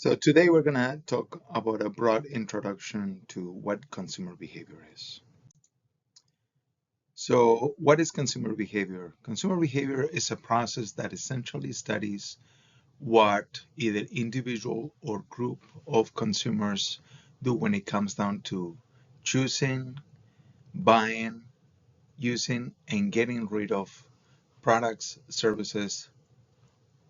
So today we're going to talk about a broad introduction to what consumer behavior is. So what is consumer behavior? Consumer behavior is a process that essentially studies what either individual or group of consumers do when it comes down to choosing, buying, using, and getting rid of products, services,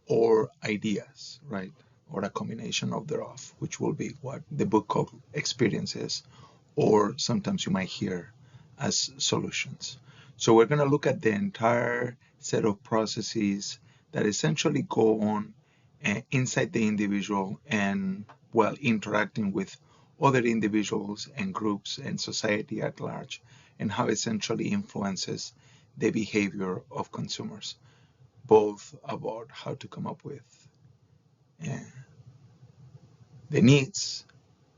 or ideas, right? Or a combination of thereof, which will be what the book called experiences, or sometimes you might hear as solutions. So we're going to look at the entire set of processes that essentially go on inside the individual and while interacting with other individuals and groups and society at large, and how essentially influences the behavior of consumers, both about how to come up with uh, the needs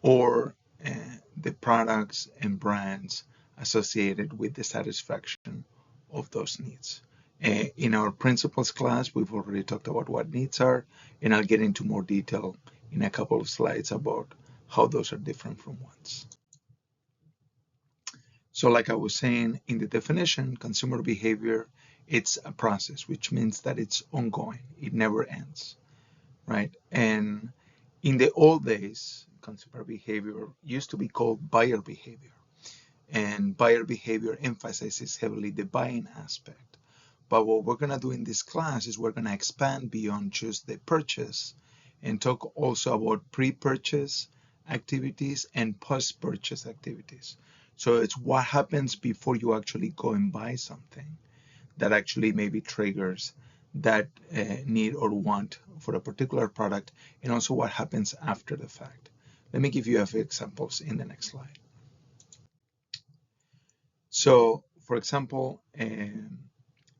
or uh, the products and brands associated with the satisfaction of those needs. In our principles class, we've already talked about what needs are, and I'll get into more detail in a couple of slides about how those are different from wants. So like I was saying in the definition, consumer behavior, it's a process, which means that it's ongoing. It never ends, right? And in the old days, consumer behavior used to be called buyer behavior. And buyer behavior emphasizes heavily the buying aspect. But what we're going to do in this class is we're going to expand beyond just the purchase and talk also about pre-purchase activities and post-purchase activities. So it's what happens before you actually go and buy something that actually maybe triggers that need or want for a particular product, and also what happens after the fact. Let me give you a few examples in the next slide. So, for example, in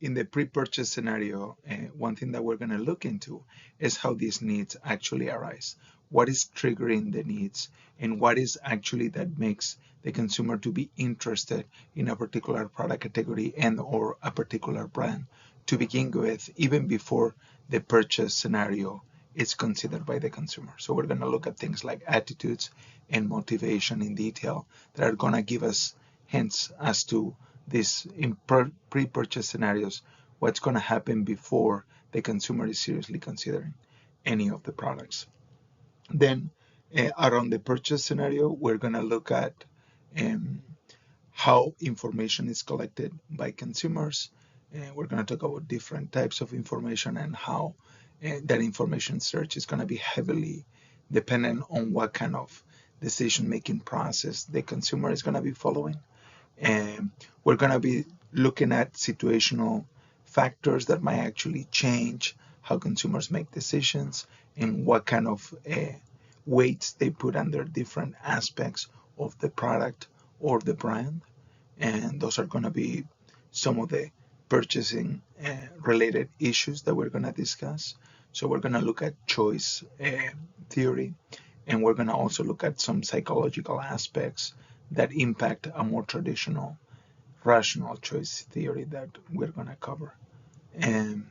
the pre-purchase scenario, one thing that we're going to look into is how these needs actually arise. What is triggering the needs, and what is actually that makes the consumer to be interested in a particular product category and or a particular brand to begin with, even before the purchase scenario is considered by the consumer. So we're going to look at things like attitudes and motivation in detail that are going to give us hints as to this in pre-purchase scenarios, what's going to happen before the consumer is seriously considering any of the products. Then around the purchase scenario, we're going to look at how information is collected by consumers. We're going to talk about different types of information and how that information search is going to be heavily dependent on what kind of decision-making process the consumer is going to be following. And we're going to be looking at situational factors that might actually change how consumers make decisions and what kind of weights they put under different aspects of the product or the brand. And those are going to be some of the purchasing related issues that we're going to discuss. So we're going to look at choice theory, and we're going to also look at some psychological aspects that impact a more traditional rational choice theory that we're going to cover. And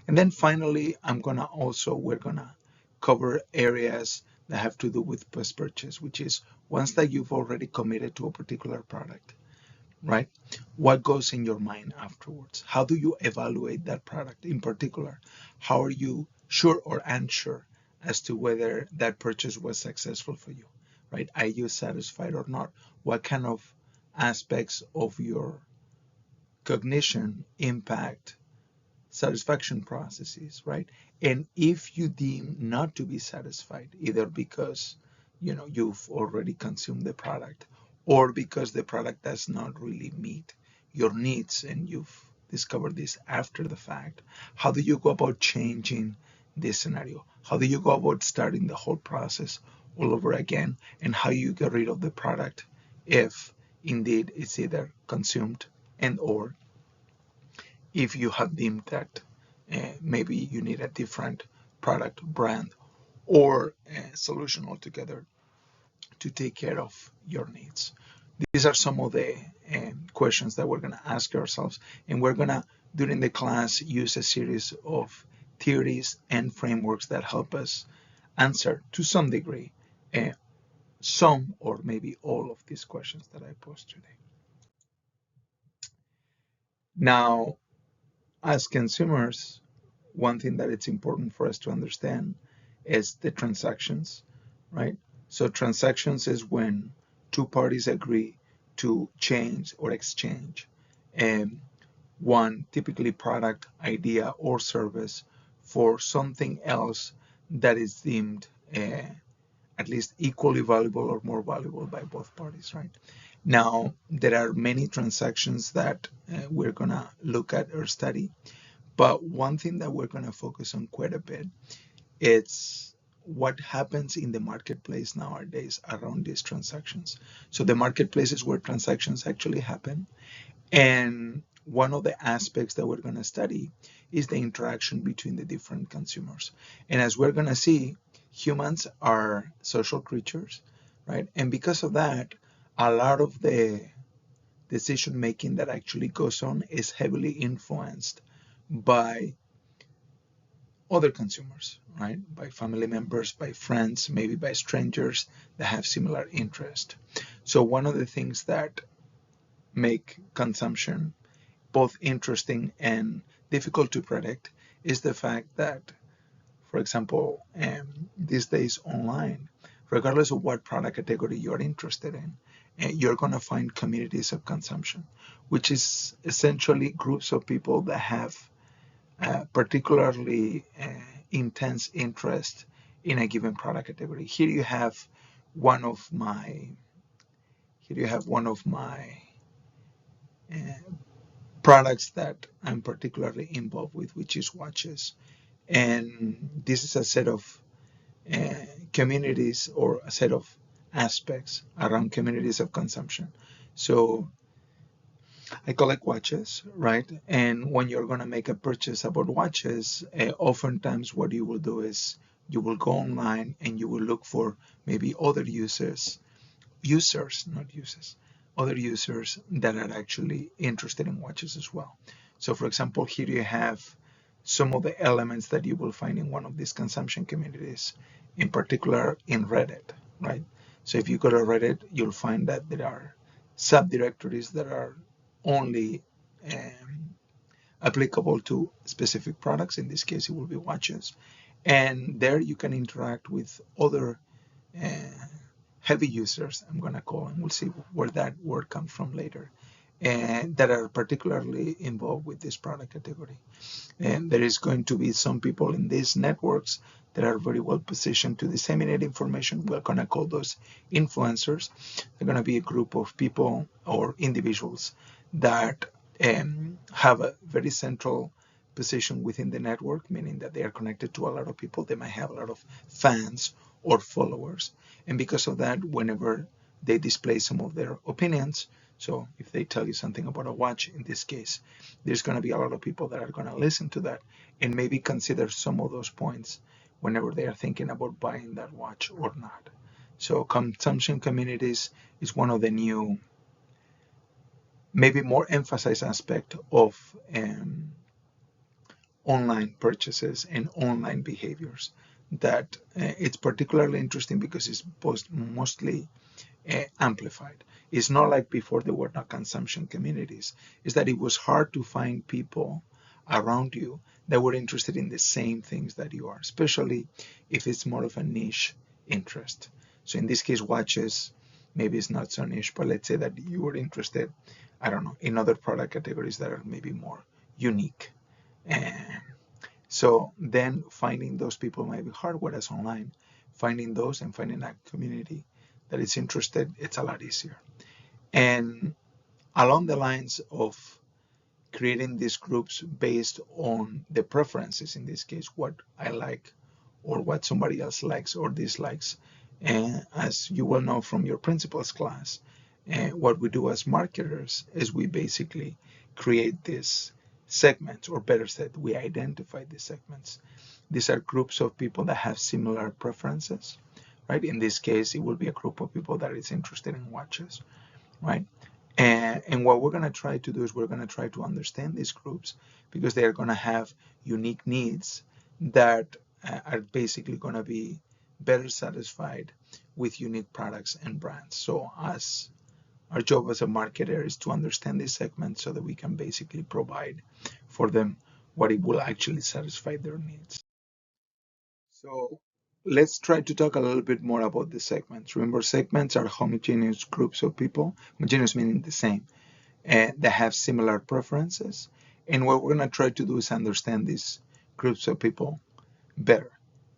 then finally, we're going to cover areas that have to do with post-purchase, which is once that you've already committed to a particular product, right? What goes in your mind afterwards? How do you evaluate that product in particular? How are you sure or unsure as to whether that purchase was successful for you, right? Are you satisfied or not? What kind of aspects of your cognition impact satisfaction processes, right? And if you deem not to be satisfied, either because you've already consumed the product or because the product does not really meet your needs and you've discovered this after the fact, how do you go about changing this scenario? How do you go about starting the whole process all over again, and how you get rid of the product if indeed it's either consumed and or if you have deemed that maybe you need a different product brand or solution altogether to take care of your needs. These are some of the questions that we're going to ask ourselves, and we're going to, during the class, use a series of theories and frameworks that help us answer to some degree some or maybe all of these questions that I posed today. Now, as consumers, one thing that it's important for us to understand is the transactions, right? So transactions is when two parties agree to change or exchange one typically product, idea, or service for something else that is deemed at least equally valuable or more valuable by both parties, right? Now, there are many transactions that we're going to look at or study, but one thing that we're going to focus on quite a bit is what happens in the marketplace nowadays around these transactions. So the marketplace is where transactions actually happen. And one of the aspects that we're going to study is the interaction between the different consumers. And as we're going to see, humans are social creatures, right? And because of that, a lot of the decision making that actually goes on is heavily influenced by other consumers, right? By family members, by friends, maybe by strangers that have similar interest. So one of the things that make consumption both interesting and difficult to predict is the fact that, for example, these days online, regardless of what product category you're interested in, you're going to find communities of consumption, which is essentially groups of people that have particularly intense interest in a given product category. Here you have one of my uh, products that I'm particularly involved with, which is watches. And this is a set of communities or a set of aspects around communities of consumption. So I collect watches, right? And when you're going to make a purchase about watches, oftentimes what you will do is you will go online and you will look for maybe other not users, other users that are actually interested in watches as well. So for example, here you have some of the elements that you will find in one of these consumption communities, in particular in Reddit, right? So if you go to Reddit, you'll find that there are subdirectories that are only applicable to specific products. In this case, it will be watches. And there you can interact with other uh, heavy users, I'm going to call them. We'll see where that word comes from later, and that are particularly involved with this product category. And there is going to be some people in these networks that are very well positioned to disseminate information. We're going to call those influencers. They're going to be a group of people or individuals that have a very central position within the network, meaning that they are connected to a lot of people. They might have a lot of fans or followers. And because of that, whenever they display some of their opinions, so if they tell you something about a watch, in this case, there's going to be a lot of people that are going to listen to that and maybe consider some of those points whenever they are thinking about buying that watch or not. So consumption communities is one of the new, maybe more emphasized aspect of online purchases and online behaviors that it's particularly interesting because it's mostly amplified. It's not like before there were not consumption communities. It's that it was hard to find people around you that were interested in the same things that you are, especially if it's more of a niche interest. So in this case, watches, maybe it's not so niche, but let's say that you were interested, I don't know, in other product categories that are maybe more unique. And so then finding those people might be hard, whereas online, finding those and finding a community that is interested, it's a lot easier. And along the lines of creating these groups based on the preferences, in this case, what I like or what somebody else likes or dislikes, and as you well know from your principles class, what we do as marketers is we basically create these segments, or better said, we identify these segments. These are groups of people that have similar preferences, right? In this case, it will be a group of people that is interested in watches, right? And what we're going to try to do is we're going to try to understand these groups because they are going to have unique needs that are basically going to be better satisfied with unique products and brands. So as our job as a marketer is to understand this segment so that we can basically provide for them what it will actually satisfy their needs. So let's try to talk a little bit more about the segments. Remember, segments are homogeneous groups of people, homogeneous meaning the same, and that have similar preferences. And what we're going to try to do is understand these groups of people better.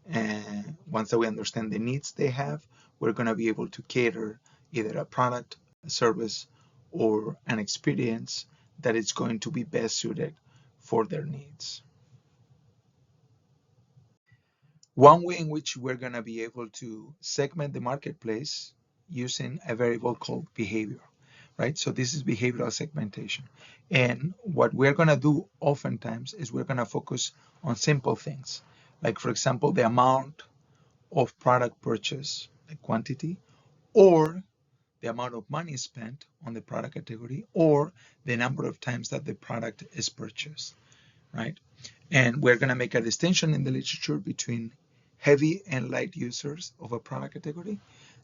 And once that we understand the needs they have, we're going to be able to cater either a product, a service, or an experience that is going to be best suited for their needs. One way in which we're going to be able to segment the marketplace using a variable called behavior, right? So this is behavioral segmentation. And what we're going to do oftentimes is we're going to focus on simple things, like, for example, the amount of product purchase, like quantity, or the amount of money spent on the product category, or the number of times that the product is purchased, right? And we're going to make a distinction in the literature between heavy and light users of a product category.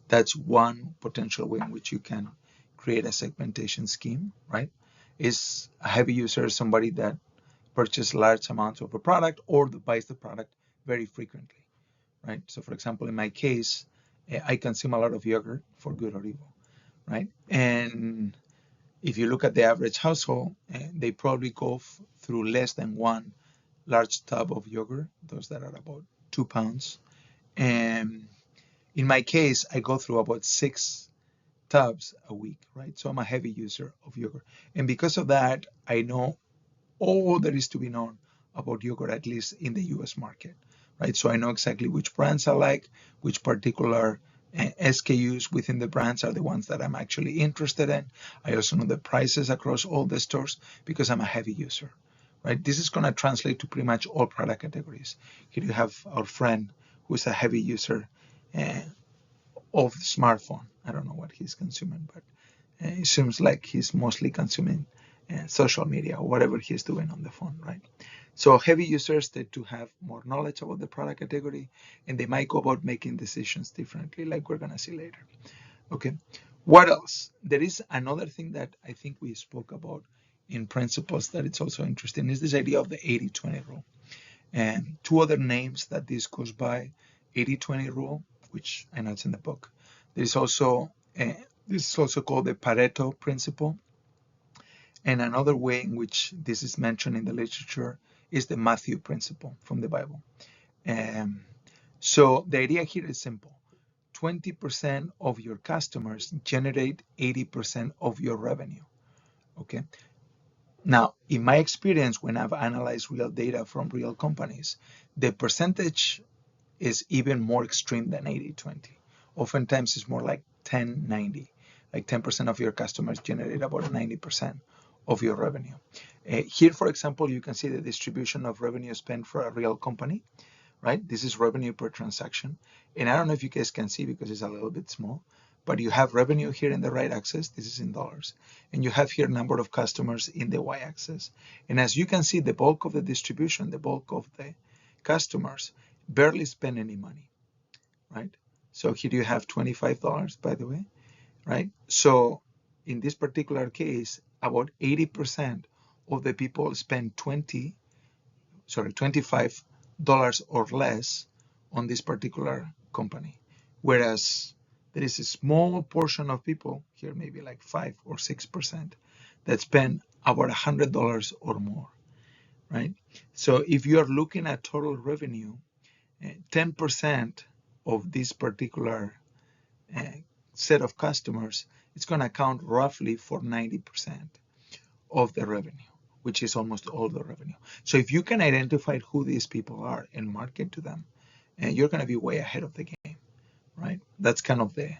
That's one potential way in which you can create a segmentation scheme, right? Is a heavy user somebody that purchases large amounts of a product or that buys the product very frequently, right? So for example, in my case, I consume a lot of yogurt for good or evil, right? And if you look at the average household, they probably go through less than one large tub of yogurt, those that are about 2 pounds. And in my case, I go through about 6 tubs a week, right? So I'm a heavy user of yogurt. And because of that, I know all there is to be known about yogurt, at least in the US market, right? So I know exactly which brands I like, which particular SKUs within the brands are the ones that I'm actually interested in. I also know the prices across all the stores because I'm a heavy user, right? This is going to translate to pretty much all product categories. Here you have our friend who is a heavy user of the smartphone. I don't know what he's consuming, but it seems like he's mostly consuming social media or whatever he's doing on the phone, right? So heavy users tend to have more knowledge about the product category, and they might go about making decisions differently, like we're gonna see later. Okay, what else? There is another thing that I think we spoke about in principles that it's also interesting is this idea of the 80-20 rule. And two other names that this goes by, 80-20 rule, which I know it's in the book. There's also this is also called the Pareto principle. And another way in which this is mentioned in the literature is the Matthew principle from the Bible. So the idea here is simple. 20% of your customers generate 80% of your revenue. Okay. Now, in my experience, when I've analyzed real data from real companies, the percentage is even more extreme than 80-20. Oftentimes, it's more like 10-90. Like 10% of your customers generate about 90% of your revenue. Here, for example, you can see the distribution of revenue spent for a real company, right? This is revenue per transaction. And I don't know if you guys can see because it's a little bit small, but you have revenue here in the right axis. This is in dollars. And you have here number of customers in the y-axis. And as you can see, the bulk of the distribution, the bulk of the customers barely spend any money, right? So here you have $25, by the way, right? So in this particular case, about 80% of the people spend $25 or less on this particular company. Whereas there is a small portion of people, here maybe like 5 or 6%, that spend about $100 or more, right? So if you are looking at total revenue, 10% of this particular set of customers, it's going to account roughly for 90% of the revenue, which is almost all the revenue. So if you can identify who these people are and market to them, you're going to be way ahead of the game, right? That's kind of the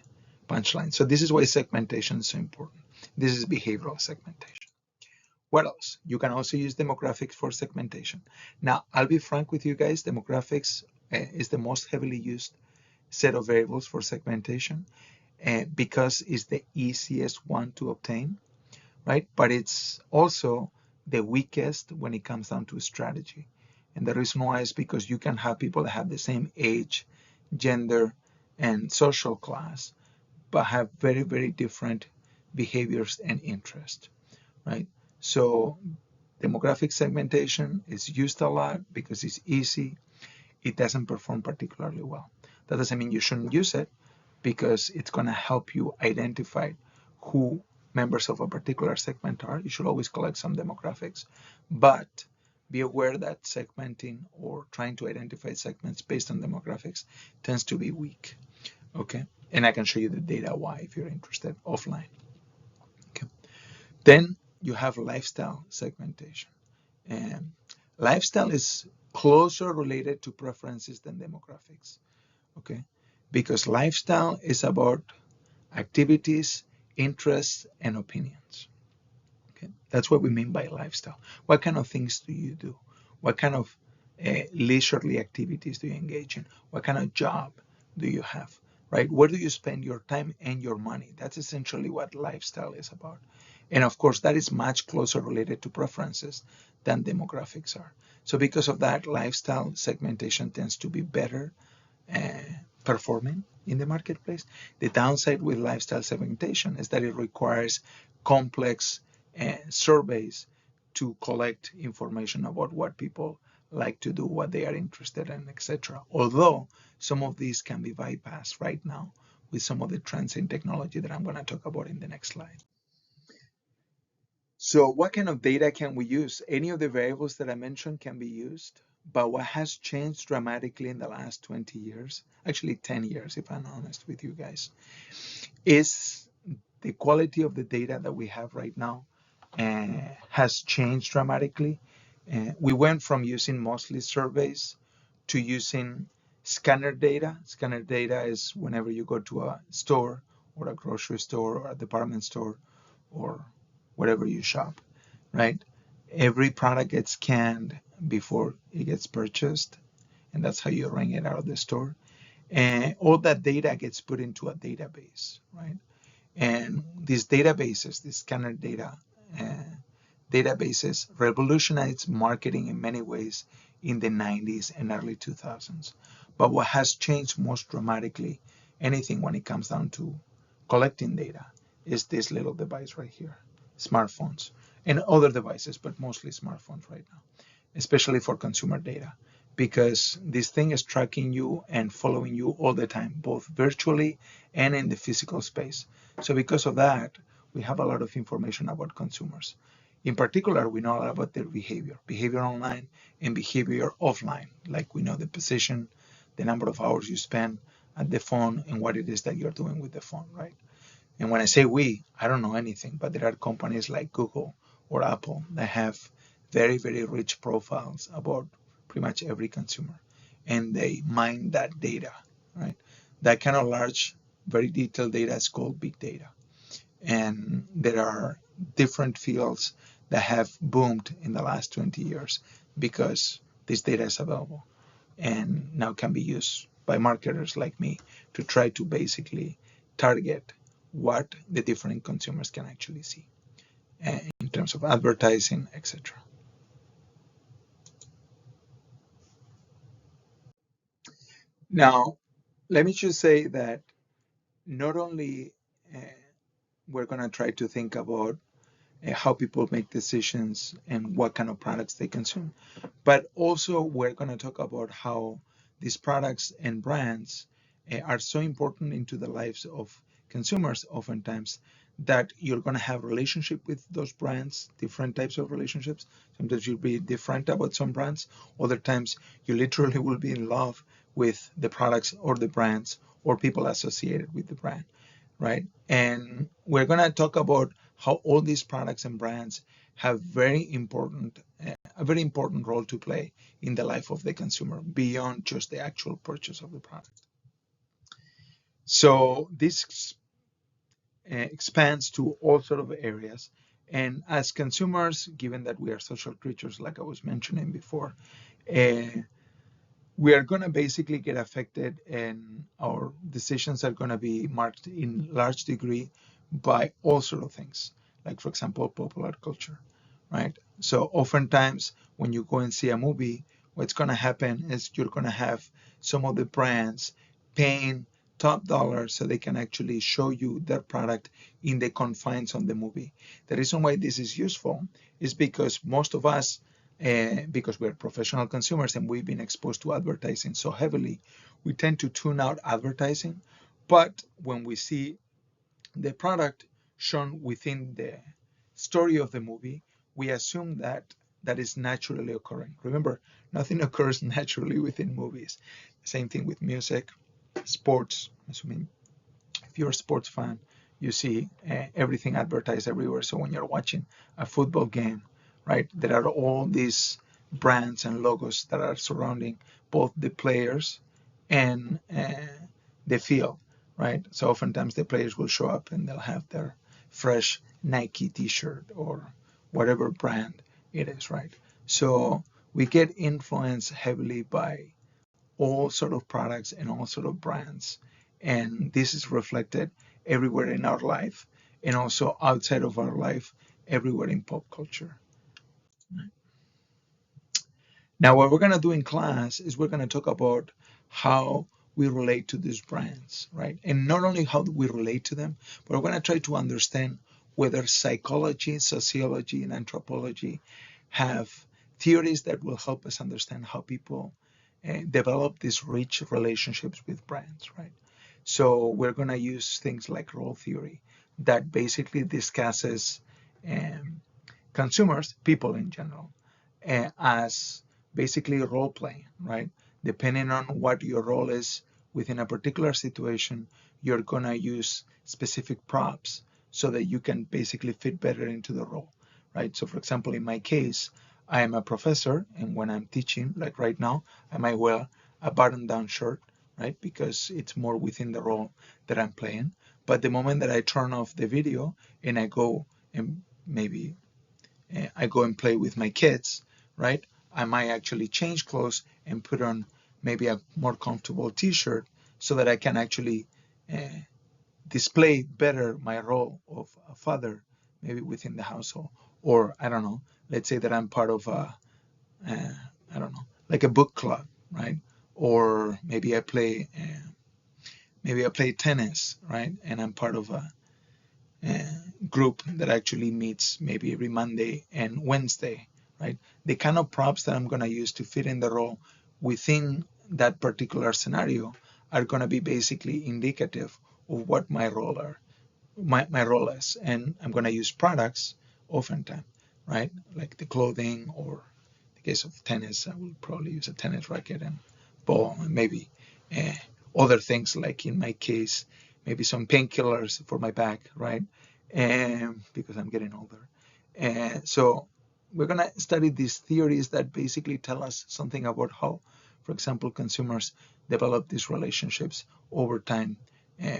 punchline. So this is why segmentation is so important. This is behavioral segmentation. What else? You can also use demographics for segmentation. Now, I'll be frank with you guys, demographics is the most heavily used set of variables for segmentation because it's the easiest one to obtain, right? But it's also the weakest when it comes down to strategy. And the reason why is because you can have people that have the same age, gender, and social class, but have very, very different behaviors and interests, right? So demographic segmentation is used a lot because it's easy. It doesn't perform particularly well. That doesn't mean you shouldn't use it, because it's going to help you identify who members of a particular segment are. You should always collect some demographics, but be aware that segmenting or trying to identify segments based on demographics tends to be weak. Okay, and I can show you the data why if you're interested offline. Okay, then you have lifestyle segmentation, and lifestyle is closer related to preferences than demographics. Okay, because lifestyle is about activities, interests, and opinions. Okay, that's what we mean by lifestyle. What kind of things do you do? What kind of leisurely activities do you engage in? What kind of job do you have? Right? Where do you spend your time and your money? That's essentially what lifestyle is about. And of course, that is much closer related to preferences than demographics are. So because of that, lifestyle segmentation tends to be better uh, performing in the marketplace. The downside with lifestyle segmentation is that it requires complex surveys to collect information about what people like to do, what they are interested in, etc. Although some of these can be bypassed right now with some of the trends in technology that I'm going to talk about in the next slide. So what kind of data can we use? Any of the variables that I mentioned can be used, but what has changed dramatically in the last 20 years, actually 10 years, if I'm honest with you guys, is the quality of the data that we have right now has changed dramatically. We went from using mostly surveys to using scanner data. Scanner data is whenever you go to a store or a grocery store or a department store or wherever you shop, right? Every product gets scanned before it gets purchased, and that's how you ring it out of the store. And all that data gets put into a database, right? And these databases, these scanner data databases, revolutionized marketing in many ways in the 90s and early 2000s. But what has changed most dramatically, anything when it comes down to collecting data, is this little device right here, smartphones, and other devices, but mostly smartphones right now, especially for consumer data, because this thing is tracking you and following you all the time, both virtually and in the physical space. So because of that, we have a lot of information about consumers. In particular, we know a lot about their behavior online and behavior offline, like we know the position, the number of hours you spend at the phone, and what it is that you're doing with the phone, right? And when I say we, I don't know anything, but there are companies like Google or Apple that have very, very rich profiles about pretty much every consumer. And they mine that data, right? That kind of large, very detailed data is called big data. And there are different fields that have boomed in the last 20 years because this data is available and now can be used by marketers like me to try to basically target what the different consumers can actually see in terms of advertising, etc. Now, let me just say that not only uh, we're going to try to think about how people make decisions and what kind of products they consume, but also we're going to talk about how these products and brands are so important into the lives of consumers oftentimes that you're going to have relationship with those brands, different types of relationships. Sometimes you'll be different about some brands. Other times you literally will be in love with the products or the brands or people associated with the brand, right? And we're going to talk about how all these products and brands have a very important role to play in the life of the consumer beyond just the actual purchase of the product. So this expands to all sort of areas. And as consumers, given that we are social creatures, like I was mentioning before, uh, we are going to basically get affected, and our decisions are going to be marked in large degree by all sort of things, like for example popular culture, right? So oftentimes when you go and see a movie, what's going to happen is you're going to have some of the brands paying top dollar so they can actually show you their product in the confines of the movie. The reason why this is useful is because most of us, because we're professional consumers and we've been exposed to advertising so heavily, we tend to tune out advertising. But when we see the product shown within the story of the movie, we assume that that is naturally occurring. Remember, nothing occurs naturally within movies. Same thing with music, sports. Assuming if you're a sports fan, you see everything advertised everywhere. So when you're watching a football game, right, there are all these brands and logos that are surrounding both the players and the field, right? So oftentimes the players will show up and they'll have their fresh Nike t-shirt or whatever brand it is, right? So we get influenced heavily by all sort of products and all sort of brands. And this is reflected everywhere in our life and also outside of our life, everywhere in pop culture. Now, what we're going to do in class is we're going to talk about how we relate to these brands, right? And not only how we relate to them, but we're going to try to understand whether psychology, sociology, and anthropology have theories that will help us understand how people develop these rich relationships with brands, right? So we're going to use things like role theory that basically discusses consumers, people in general, as basically role playing, right? Depending on what your role is within a particular situation, you're going to use specific props so that you can basically fit better into the role, right? So, for example, in my case, I am a professor, and when I'm teaching, like right now, I might wear a button down shirt, right? Because it's more within the role that I'm playing. But the moment that I turn off the video and I go and maybe I go and play with my kids, right? I might actually change clothes and put on maybe a more comfortable t-shirt so that I can actually uh, display better my role of a father, maybe within the household. Or I don't know, let's say that I'm part of I don't know, like a book club, right? Or maybe I play tennis, right? And I'm part of a group that actually meets maybe every Monday and Wednesday, right? The kind of props that I'm going to use to fit in the role within that particular scenario are going to be basically indicative of what my role is. And I'm going to use products oftentimes, right? Like the clothing, or in the case of tennis, I will probably use a tennis racket and ball, and maybe uh, other things, like in my case, maybe some painkillers for my back, right? And because I'm getting older. And so we're going to study these theories that basically tell us something about how, for example, consumers develop these relationships over time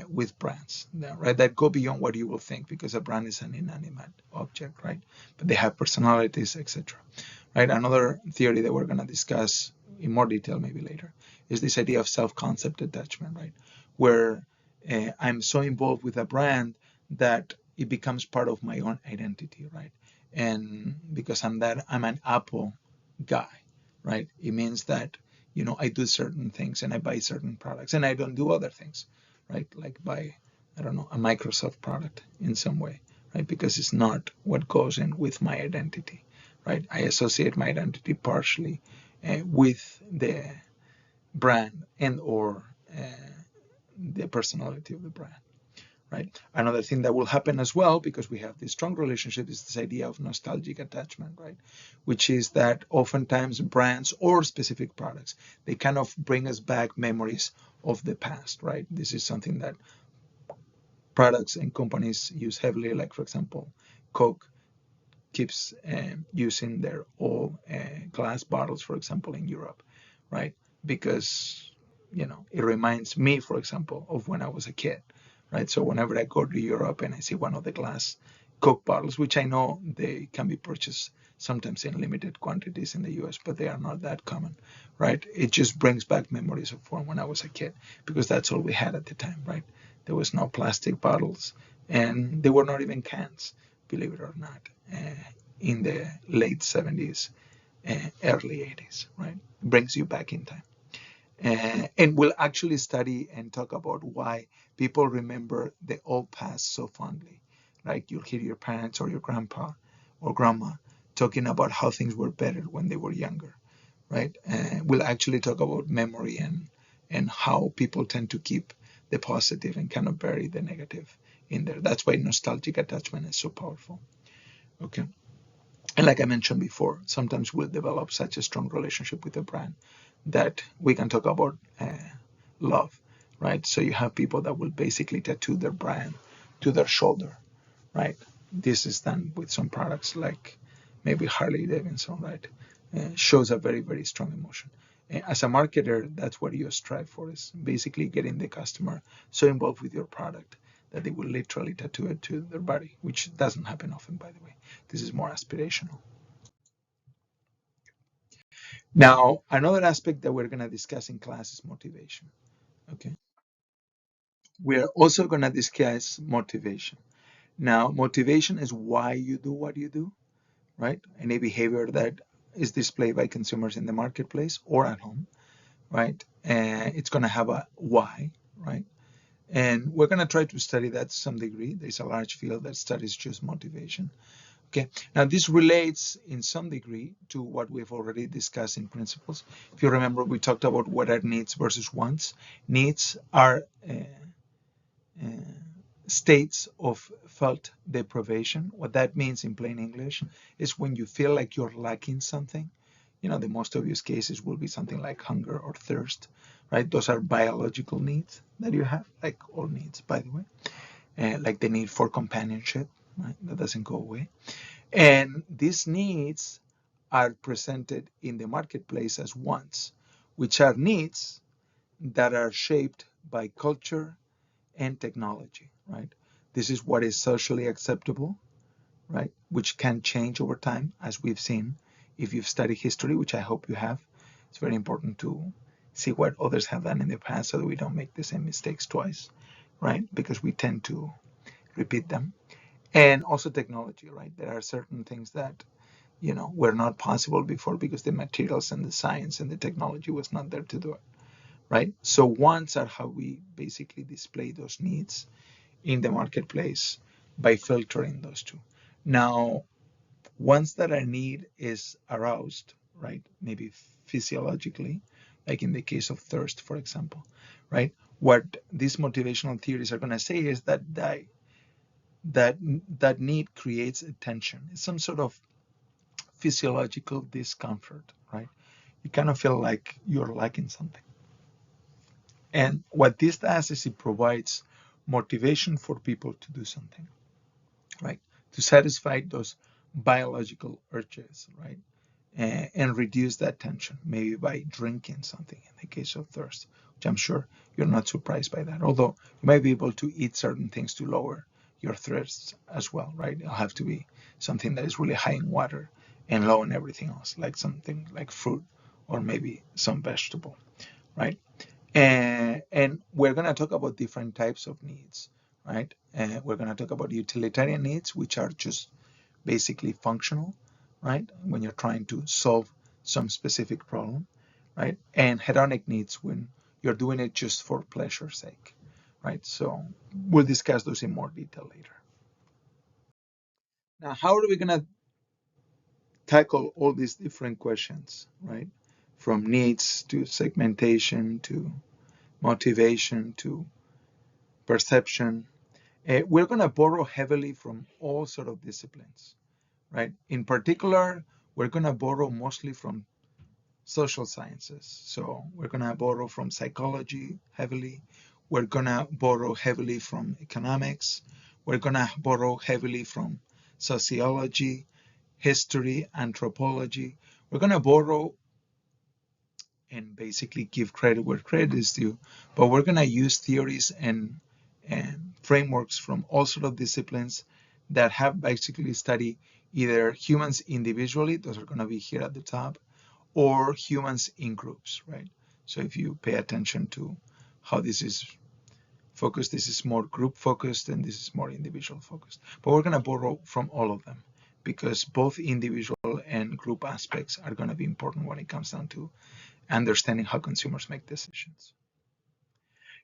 with brands, right? That go beyond what you will think, because a brand is an inanimate object, right? But they have personalities, etc. Right? Another theory that we're going to discuss in more detail maybe later is this idea of self-concept attachment, right? Where I'm so involved with a brand that it becomes part of my own identity, right? And because I'm an Apple guy, right? It means that I do certain things and I buy certain products and I don't do other things, right? Like buy, I don't know, a Microsoft product in some way, right? Because it's not what goes in with my identity, right? I associate my identity partially with the brand and or the personality of the brand, right? Another thing that will happen as well, because we have this strong relationship, is this idea of nostalgic attachment, right? Which is that oftentimes brands or specific products, they kind of bring us back memories of the past, right? This is something that products and companies use heavily, like for example, Coke keeps using their old glass bottles, for example, in Europe, right? Because it reminds me, for example, of when I was a kid, right? So whenever I go to Europe and I see one of the glass Coke bottles, which I know they can be purchased sometimes in limited quantities in the US, but they are not that common, right? It just brings back memories of when I was a kid, because that's all we had at the time, right? There was no plastic bottles, and they were not even cans, believe it or not, in the late 70s, early 80s, right? Brings you back in time. And we'll actually study and talk about why people remember the old past so fondly. Like you'll hear your parents or your grandpa or grandma talking about how things were better when they were younger, right? And we'll actually talk about memory and how people tend to keep the positive and kind of bury the negative in there. That's why nostalgic attachment is so powerful. Okay. And like I mentioned before, sometimes we'll develop such a strong relationship with a brand that we can talk about love, right? So you have people that will basically tattoo their brand to their shoulder, right? This is done with some products like maybe Harley Davidson, right? Shows a very, very strong emotion. As a marketer, that's what you strive for, is basically getting the customer so involved with your product that they will literally tattoo it to their body, which doesn't happen often, by the way. This is more aspirational. Now, another aspect that we're going to discuss in class is motivation. Okay. We're also going to discuss motivation. Now, motivation is why you do what you do, right? Any behavior that is displayed by consumers in the marketplace or at home, right? And it's going to have a why, right? And we're going to try to study that to some degree. There's a large field that studies just motivation. Okay, now this relates in some degree to what we've already discussed in principles. If you remember, we talked about what are needs versus wants. Needs are uh, states of felt deprivation. What that means in plain English is when you feel like you're lacking something. You know, the most obvious cases will be something like hunger or thirst, right? Those are biological needs that you have, like all needs, by the way, like the need for companionship, right? That doesn't go away. And these needs are presented in the marketplace as wants, which are needs that are shaped by culture and technology, right? This is what is socially acceptable, right? Which can change over time, as we've seen if you've studied history, which I hope you have. It's very important to see what others have done in the past so that we don't make the same mistakes twice, right? Because we tend to repeat them. And also technology, right? There are certain things that were not possible before because the materials and the science and the technology was not there to do it, right? So wants are how we basically display those needs in the marketplace by filtering those two. Now, once that a need is aroused, right, maybe physiologically, like in the case of thirst, for example, right, what these motivational theories are going to say is that that need creates a tension. It's some sort of physiological discomfort, right? You kind of feel like you're lacking something. And what this does is it provides motivation for people to do something, right? To satisfy those biological urges, right? And reduce that tension, maybe by drinking something in the case of thirst, which I'm sure you're not surprised by that. Although you might be able to eat certain things to lower your thirst as well, right? It'll have to be something that is really high in water and low in everything else, like something like fruit or maybe some vegetable, right? And we're going to talk about different types of needs, right? And we're going to talk about utilitarian needs, which are just basically functional, right? When you're trying to solve some specific problem, right? And hedonic needs when you're doing it just for pleasure's sake, right? So we'll discuss those in more detail later. Now, how are we going to tackle all these different questions, right? From needs to segmentation to motivation to perception. We're going to borrow heavily from all sort of disciplines, right? In particular, we're going to borrow mostly from social sciences. So we're going to borrow from psychology heavily. We're going to borrow heavily from economics. We're going to borrow heavily from sociology, history, anthropology. We're going to borrow and basically give credit where credit is due, but we're going to use theories and frameworks from all sort of disciplines that have basically studied either humans individually, those are going to be here at the top, or humans in groups, right? So if you pay attention to how this is focused, this is more group focused and this is more individual focused. But we're going to borrow from all of them because both individual and group aspects are going to be important when it comes down to understanding how consumers make decisions.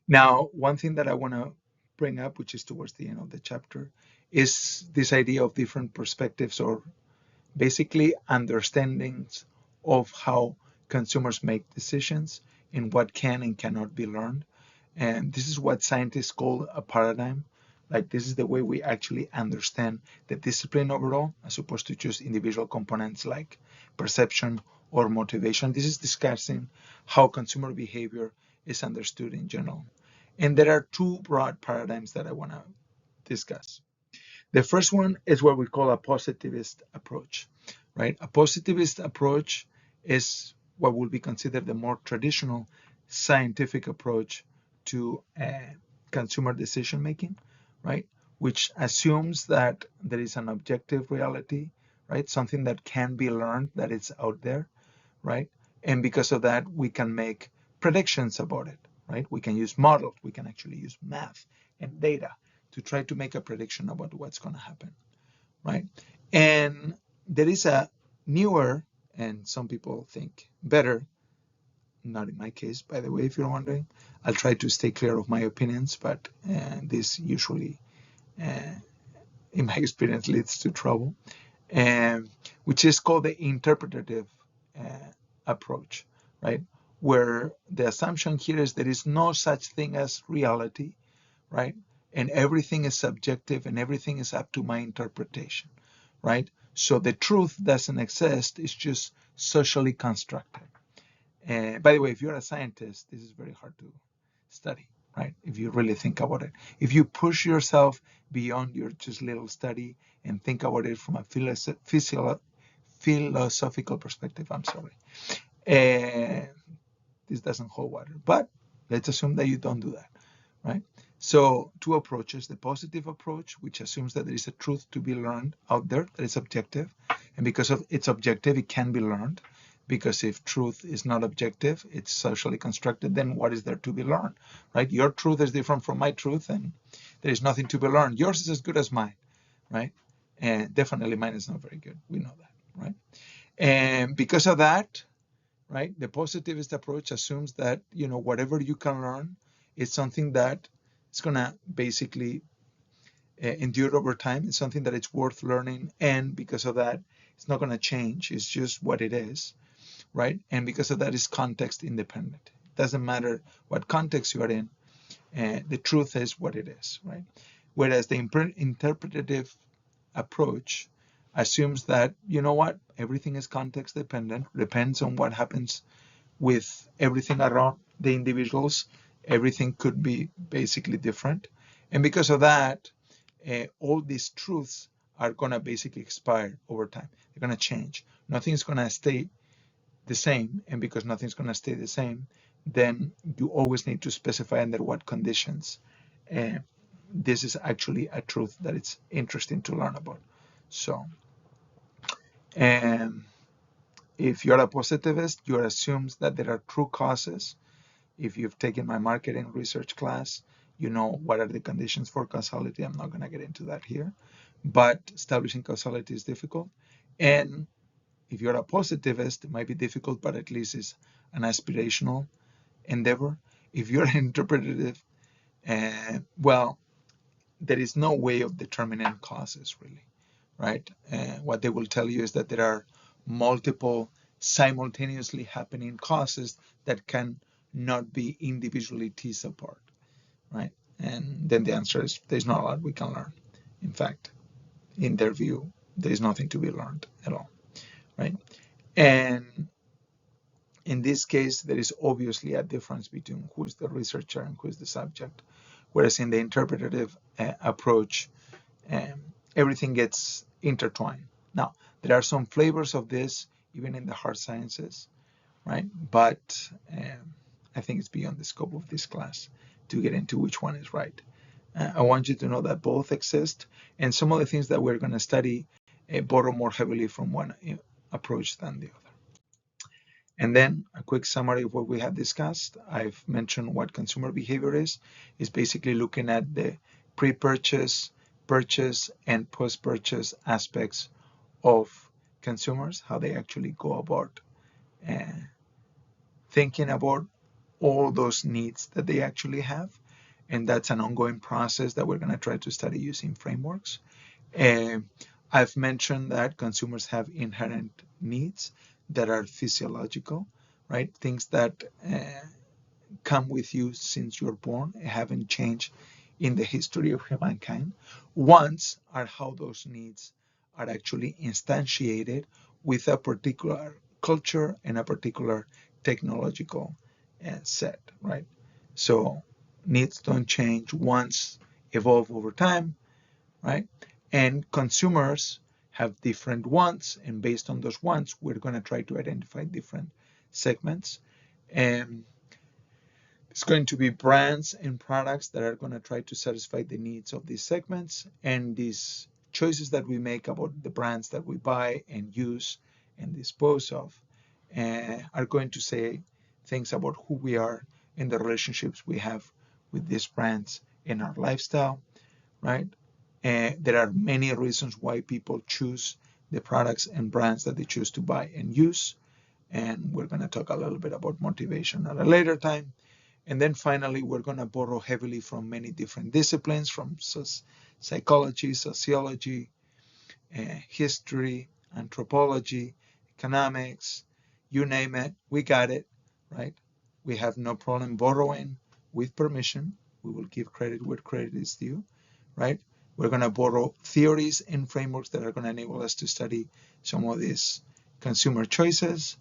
Now, one thing that I want to bring up, which is towards the end of the chapter, is this idea of different perspectives, or basically understandings of how consumers make decisions and what can and cannot be learned. And this is what scientists call a paradigm. Like, this is the way we actually understand the discipline overall, as opposed to just individual components like perception or motivation. This is discussing how consumer behavior is understood in general. And there are two broad paradigms that I want to discuss. The first one is what we call a positivist approach, right? A positivist approach is what will be considered the more traditional scientific approach to consumer decision making, right? Which assumes that there is an objective reality, right? Something that can be learned, that it's out there, right? And because of that, we can make predictions about it, right? We can use models, we can actually use math and data to try to make a prediction about what's going to happen, right? And there is a newer, and some people think better, not in my case, by the way, if you're wondering. I'll try to stay clear of my opinions, but this usually, in my experience, leads to trouble, which is called the interpretative approach, right? Where the assumption here is there is no such thing as reality, right? And everything is subjective and everything is up to my interpretation, right? So the truth doesn't exist, it's just socially constructed. And by the way, if you're a scientist, this is very hard to study, right? If you really think about it. If you push yourself beyond your just little study and think about it from a philosophical perspective, this doesn't hold water. But let's assume that you don't do that, right? So two approaches: the positive approach, which assumes that there is a truth to be learned out there that is objective, and because of its objective, it can be learned. Because if truth is not objective, it's socially constructed, then what is there to be learned, right? Your truth is different from my truth, and there is nothing to be learned. Yours is as good as mine, right? And definitely mine is not very good. We know that, right? And because of that, right, the positivist approach assumes that, whatever you can learn is something that it's going to basically endure over time. It's something that it's worth learning. And because of that, it's not going to change. It's just what it is, right? And because of that, it's context independent. It doesn't matter what context you are in. The truth is what it is, right? Whereas the interpretative approach assumes that, everything is context dependent, depends on what happens with everything around the individuals. Everything could be basically different. And because of that, all these truths are going to basically expire over time. They're going to change. Nothing's going to stay the same. And because nothing's going to stay the same, then you always need to specify under what conditions this is actually a truth that it's interesting to learn about. So, if you're a positivist, you assumes that there are true causes. If you've taken my marketing research class, you know what are the conditions for causality. I'm not going to get into that here, but establishing causality is difficult. And if you're a positivist, it might be difficult, but at least it's an aspirational endeavor. If you're an interpretative, well, there is no way of determining causes, really, right? What they will tell you is that there are multiple simultaneously happening causes that can not be individually teased apart, right? And then the answer is there's not a lot we can learn. In fact, in their view, there is nothing to be learned at all, right? And in this case, there is obviously a difference between who is the researcher and who is the subject. Whereas in the interpretative approach, everything gets intertwined. Now, there are some flavors of this even in the hard sciences, right? But I think it's beyond the scope of this class to get into which one is right. I want you to know that both exist, and some of the things that we're going to study borrow more heavily from one approach than the other. And then a quick summary of what we have discussed. I've mentioned what consumer behavior is. It's basically looking at the pre-purchase, purchase, and post-purchase aspects of consumers, how they actually go about thinking about all those needs that they actually have. And that's an ongoing process that we're going to try to study using frameworks. I've mentioned that consumers have inherent needs that are physiological, right? Things that come with you since you're born, haven't changed in the history of humankind. Wants are how those needs are actually instantiated with a particular culture and a particular technological set, right? So needs don't change, wants evolve over time, right? And consumers have different wants, and based on those wants, we're going to try to identify different segments. And it's going to be brands and products that are going to try to satisfy the needs of these segments, and these choices that we make about the brands that we buy and use and dispose of are going to say things about who we are and the relationships we have with these brands in our lifestyle, right? There are many reasons why people choose the products and brands that they choose to buy and use, and we're going to talk a little bit about motivation at a later time. And then finally, we're going to borrow heavily from many different disciplines, from psychology, sociology, history, anthropology, economics, you name it, we got it, right? We have no problem borrowing with permission. We will give credit where credit is due, right? We're going to borrow theories and frameworks that are going to enable us to study some of these consumer choices.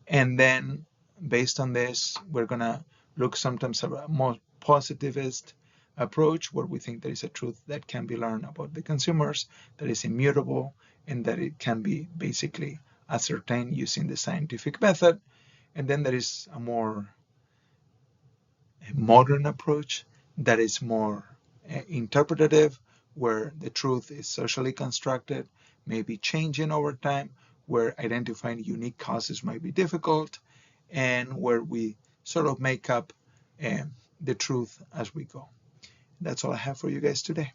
And then based on this, we're going to look sometimes at a more positivist approach where we think there is a truth that can be learned about the consumers, that is immutable, and that it can be basically ascertained using the scientific method. And then there is a more modern approach that is more interpretative, where the truth is socially constructed, maybe changing over time, where identifying unique causes might be difficult, and where we sort of make up the truth as we go. That's all I have for you guys today.